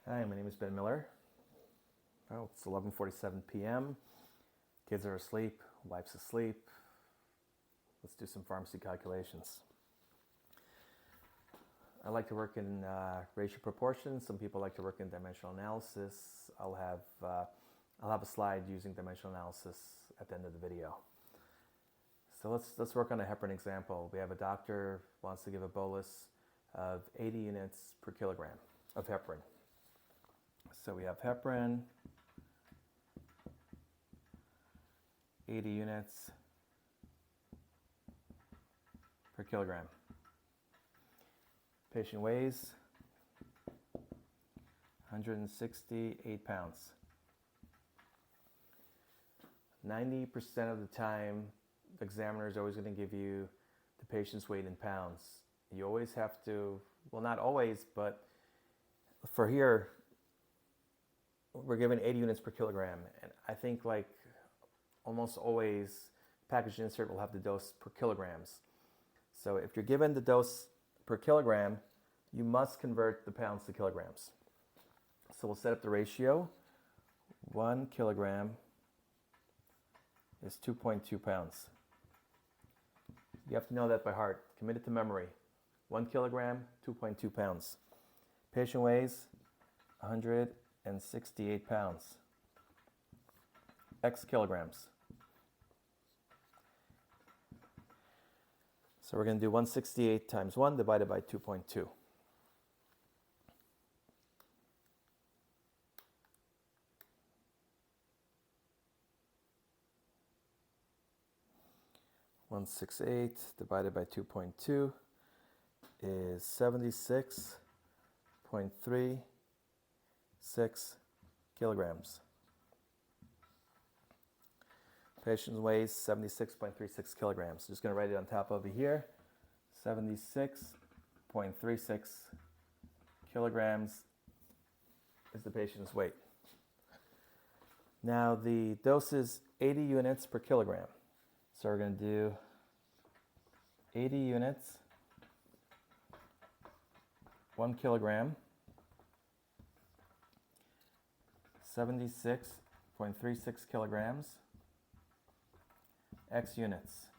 Hi, my name is Ben Miller. Oh, it's 11:47 p.m. Kids are asleep, wife's asleep. Let's do some pharmacy calculations. I like to work in ratio proportions. Some people like to work in dimensional analysis. I'll have a slide using dimensional analysis at the end of the video. So let's work on a heparin example. We have a doctor wants to give a bolus of 80 units per kilogram of heparin. So we have heparin, 80 units per kilogram. Patient weighs 168 pounds. 90% of the time, the examiner is always going to give you the patient's weight in pounds. You always have to, well, not always, but for here, we're given 80 units per kilogram. And I think like almost always, package insert will have the dose per kilograms. So if you're given the dose per kilogram, you must convert the pounds to kilograms. So we'll set up the ratio. 1 kilogram is 2.2 pounds. You have to know that by heart. Commit it to memory. 1 kilogram, 2.2 pounds. Patient weighs 168 pounds. X kilograms. So we're going to do 168 times 1 divided by 2.2. (168) divided by 2.2 is 76.36 kilograms. Patient weighs 76.36 kilograms. Just going to write it on top over here. 76.36 kilograms is the patient's weight. Now the dose is 80 units per kilogram. So we're going to do 80 units, 1 kilogram, 76.36 kilograms, X units.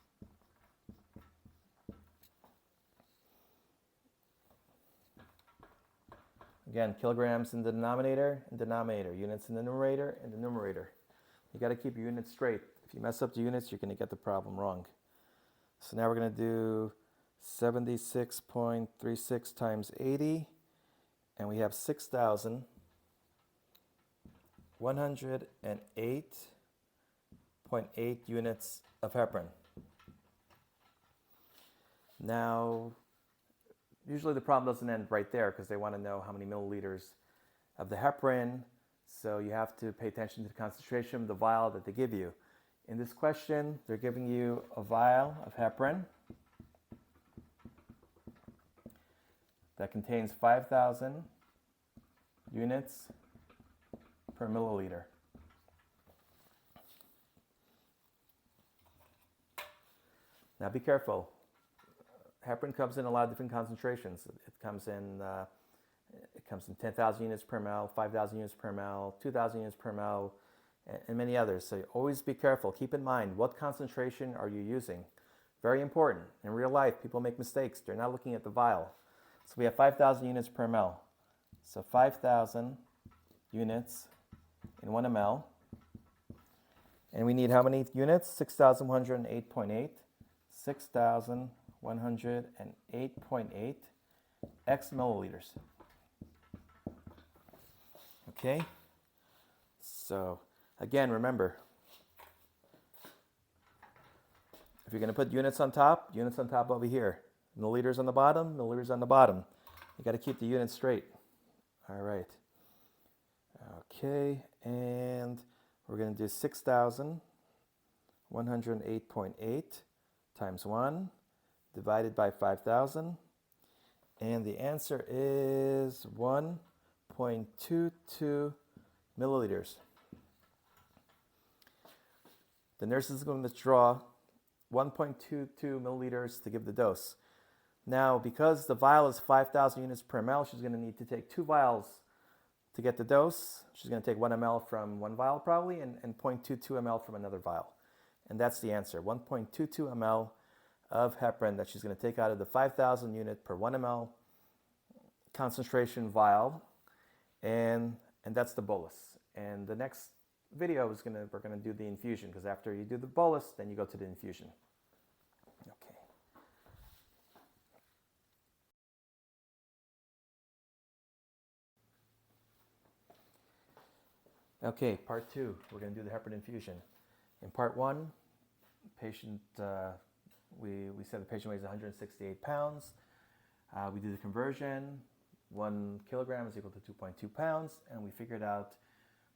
Again, kilograms in the denominator and denominator, units in the numerator and the numerator. You got to keep your units straight. If you mess up the units, you're going to get the problem wrong. So now we're going to do 76.36 times 80, and we have 6,108.8 units of heparin. Now, usually the problem doesn't end right there because they want to know how many milliliters of the heparin, so you have to pay attention to the concentration of the vial that they give you. In this question, they're giving you a vial of heparin that contains 5,000 units per milliliter. Now be careful. Heparin comes in a lot of different concentrations. It comes in 10,000 units per ml, 5,000 units per ml, 2,000 units per ml, and many others. So always be careful. Keep in mind, what concentration are you using? Very important. In real life, people make mistakes. They're not looking at the vial. So we have 5,000 units per ml. So 5,000 units in 1 ml. And we need how many units? 6,108.8. 6,108.8 X milliliters. Okay? So again, remember, if you're going to put units on top over here. Milliliters on the bottom, milliliters on the bottom. You got to keep the units straight. All right. Okay, and we're going to do 6,108.8 times 1 divided by 5,000. And the answer is 1.22 milliliters. The nurse is going to draw 1.22 milliliters to give the dose. Now, because the vial is 5,000 units per ml, she's going to need to take 2 vials To get the dose, she's going to take 1 ml from one vial probably and 0.22 ml from another vial. And that's the answer, 1.22 ml of heparin that she's going to take out of the 5,000 unit per 1 ml concentration vial. And that's the bolus. And the next video we're going to do the infusion, because after you do the bolus, then you go to the infusion. Okay. Okay, part 2, we're going to do the heparin infusion. In part 1, patient, we said the patient weighs 168 pounds. We do the conversion. 1 kilogram is equal to 2.2 pounds, and we figured out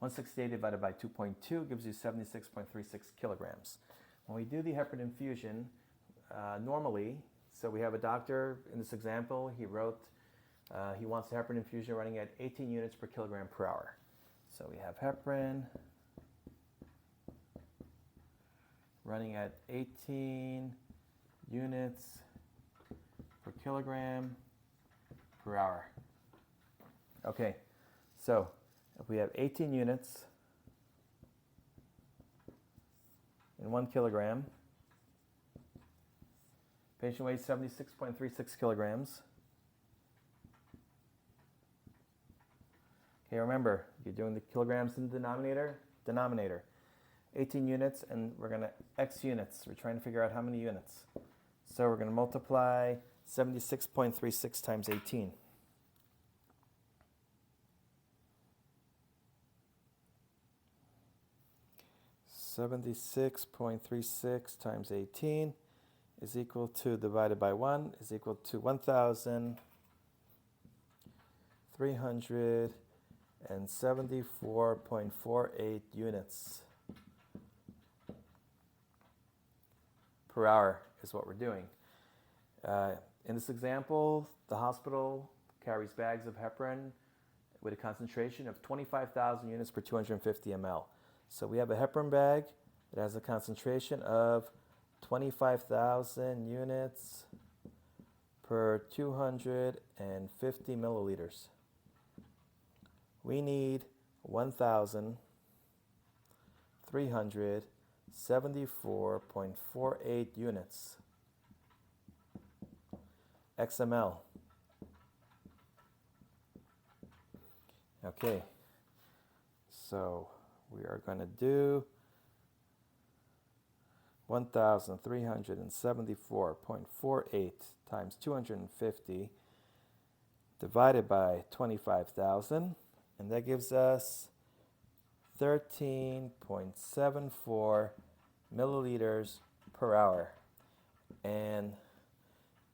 168 divided by 2.2 gives you 76.36 kilograms. When we do the heparin infusion, normally, so we have a doctor in this example, he wrote, he wants the heparin infusion running at 18 units per kilogram per hour. So we have heparin running at 18 units per kilogram per hour. Okay, so if we have 18 units in 1 kilogram, patient weighs 76.36 kilograms. Okay, remember, you're doing the kilograms in the denominator. 18 units, and we're going to X units. We're trying to figure out how many units. So we're going to multiply 76.36 times 18. $76.36 times 18 is equal to, divided by 1, is equal to 1,374.48 units per hour is what we're doing. In this example, the hospital carries bags of heparin with a concentration of 25,000 units per 250 ml. So we have a heparin bag that has a concentration of 25,000 units per 250 milliliters. We need 1,374.48 units XML. Okay, so we are going to do 1,374.48 times 250 divided by 25,000, and that gives us 13.74 milliliters per hour. And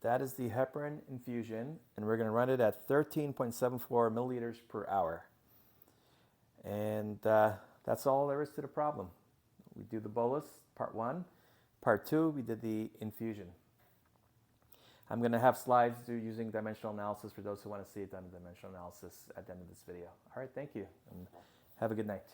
that is the heparin infusion, and we're going to run it at 13.74 milliliters per hour. And that's all there is to the problem. We do the bolus, part 1. Part 2, we did the infusion. I'm going to have slides using dimensional analysis for those who want to see it done in dimensional analysis at the end of this video. All right, thank you, and have a good night.